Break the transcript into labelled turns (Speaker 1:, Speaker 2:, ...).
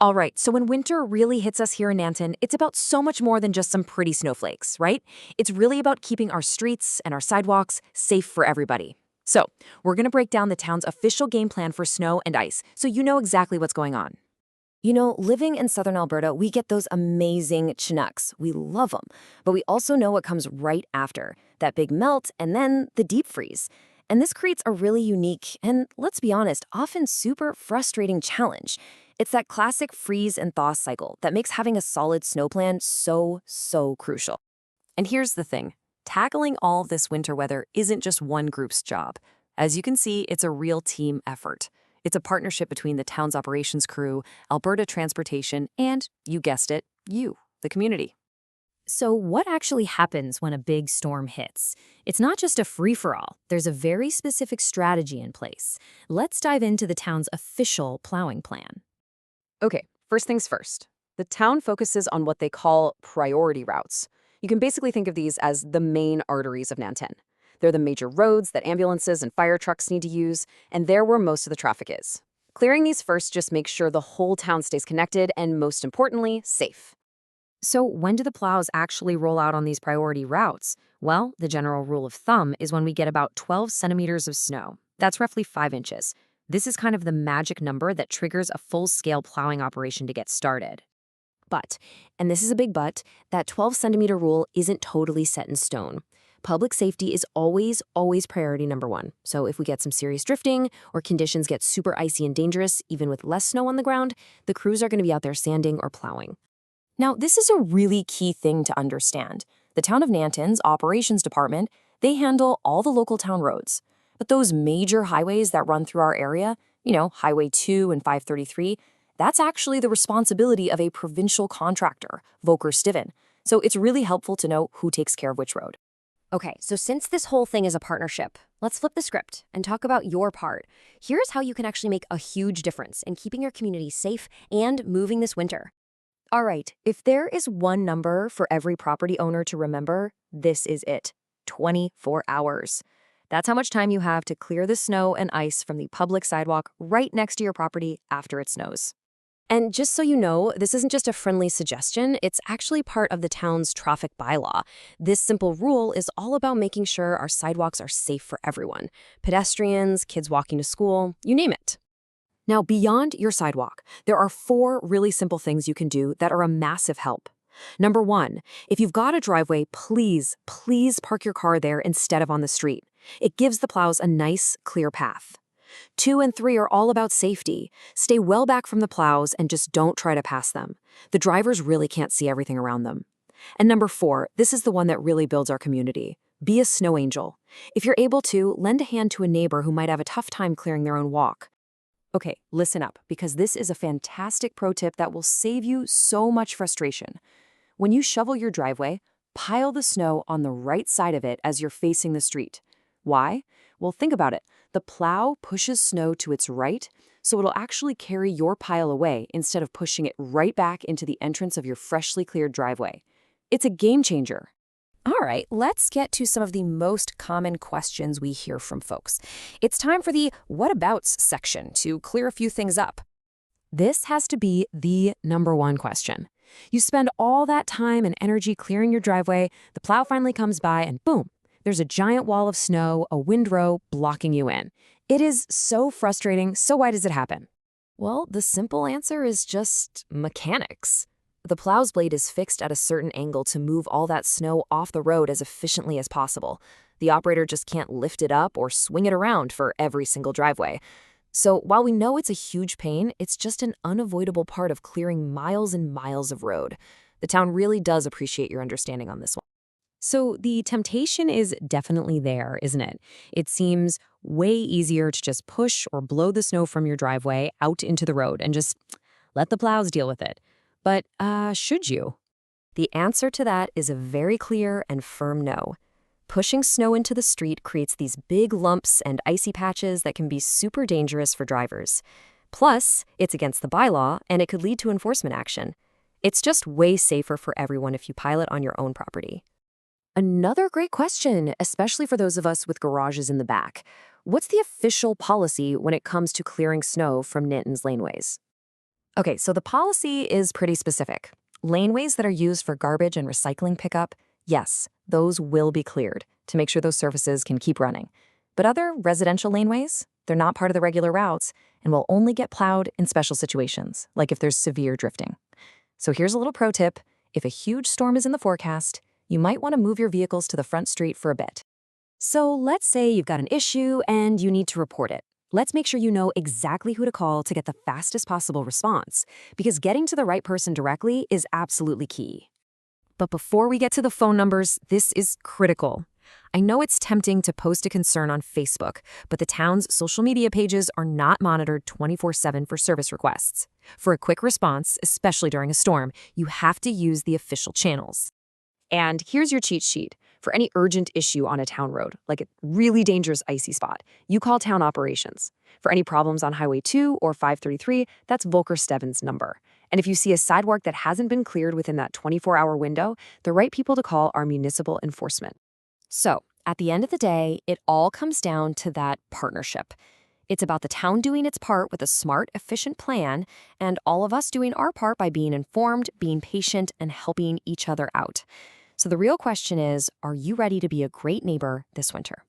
Speaker 1: All right, so when winter really hits us here in Nanton, it's about so much more than just some pretty snowflakes, right? It's really about keeping our streets and our sidewalks safe for everybody. So, we're going to break down the town's official game plan for snow and ice, so you know exactly what's going on.
Speaker 2: You know, living in southern Alberta, we get those amazing Chinooks. We love them. But we also know what comes right after that big melt and then the deep freeze. And this creates a really unique and, let's be honest, often super frustrating challenge. It's that classic freeze and thaw cycle that makes having a solid snow plan so crucial.
Speaker 1: And here's the thing, tackling all this winter weather isn't just one group's job. As you can see, it's a real team effort. It's a partnership between the town's operations crew, Alberta Transportation, and, you guessed it, you, the community.
Speaker 3: So what actually happens when a big storm hits? It's not just a free-for-all. There's a very specific strategy in place. Let's dive into the town's official plowing plan.
Speaker 1: Okay, first things first. The town focuses on what they call priority routes. You can basically think of these as the main arteries of Nanton. They're the major roads that ambulances and fire trucks need to use, and they're where most of the traffic is. Clearing these first just makes sure the whole town stays connected and, most importantly, safe.
Speaker 3: So when do the plows actually roll out on these priority routes? Well, the general rule of thumb is when we get about 12 centimeters of snow. That's roughly 5 inches. This is kind of the magic number that triggers a full-scale plowing operation to get started.
Speaker 2: But, and this is a big but, that 12-centimeter rule isn't totally set in stone. Public safety is always priority number one. So if we get some serious drifting or conditions get super icy and dangerous, even with less snow on the ground, the crews are going to be out there sanding or plowing. Now, this is a really key thing to understand. The town of Nanton's operations department, they handle all the local town roads. But those major highways that run through our area, Highway 2 and 533, that's actually the responsibility of a provincial contractor, Volker Stiven. So it's really helpful to know who takes care of which road. Okay, so since this whole thing is a partnership, let's flip the script and talk about your part. Here's how you can actually make a huge difference in keeping your community safe and moving this winter. All right, if there is one number for every property owner to remember, this is it: 24 hours. That's how much time you have to clear the snow and ice from the public sidewalk right next to your property after it snows. And just so you know, this isn't just a friendly suggestion, it's actually part of the town's traffic bylaw. This simple rule is all about making sure our sidewalks are safe for everyone. Pedestrians, kids walking to school, you name it. Now, beyond your sidewalk, there are 4 really simple things you can do that are a massive help. Number 1, if you've got a driveway, please park your car there instead of on the street. It gives the plows a nice, clear path. 2 and 3 are all about safety. Stay well back from the plows and just don't try to pass them. The drivers really can't see everything around them. And number 4, this is the one that really builds our community. Be a snow angel. If you're able to, lend a hand to a neighbor who might have a tough time clearing their own walk. Okay, listen up, because this is a fantastic pro tip that will save you so much frustration. When you shovel your driveway, pile the snow on the right side of it as you're facing the street. Why? Well, think about it. The plow pushes snow to its right, so it'll actually carry your pile away instead of pushing it right back into the entrance of your freshly cleared driveway. It's a game changer. All right, let's get to some of the most common questions we hear from folks. It's time for the whatabouts section to clear a few things up. This has to be the number 1 question. You spend all that time and energy clearing your driveway, the plow finally comes by, and boom, there's a giant wall of snow, a windrow blocking you in. It is so frustrating. So why does it happen? Well, the simple answer is just mechanics. The plow's blade is fixed at a certain angle to move all that snow off the road as efficiently as possible. The operator just can't lift it up or swing it around for every single driveway. So while we know it's a huge pain, it's just an unavoidable part of clearing miles and miles of road. The town really does appreciate your understanding on this one. So the temptation is definitely there, isn't it? It seems way easier to just push or blow the snow from your driveway out into the road and just let the plows deal with it. But should you? The answer to that is a very clear and firm no. Pushing snow into the street creates these big lumps and icy patches that can be super dangerous for drivers. Plus, it's against the bylaw and it could lead to enforcement action. It's just way safer for everyone if you pile it on your own property. Another great question, especially for those of us with garages in the back. What's the official policy when it comes to clearing snow from Nanton's laneways?
Speaker 1: Okay, so the policy is pretty specific. Laneways that are used for garbage and recycling pickup, yes, those will be cleared to make sure those services can keep running. But other residential laneways, they're not part of the regular routes and will only get plowed in special situations, like if there's severe drifting. So here's a little pro tip. If a huge storm is in the forecast, you might want to move your vehicles to the front street for a bit.
Speaker 2: So let's say you've got an issue and you need to report it. Let's make sure you know exactly who to call to get the fastest possible response, because getting to the right person directly is absolutely key.
Speaker 3: But before we get to the phone numbers, this is critical. I know it's tempting to post a concern on Facebook, but the town's social media pages are not monitored 24/7 for service requests. For a quick response, especially during a storm, you have to use the official channels.
Speaker 1: And here's your cheat sheet. For any urgent issue on a town road, like a really dangerous icy spot, you call town operations. For any problems on Highway 2 or 533, that's Volker Steven's number. And if you see a sidewalk that hasn't been cleared within that 24-hour window, the right people to call are municipal enforcement.
Speaker 2: So, at the end of the day, it all comes down to that partnership. It's about the town doing its part with a smart, efficient plan, and all of us doing our part by being informed, being patient, and helping each other out. So the real question is, are you ready to be a great neighbor this winter?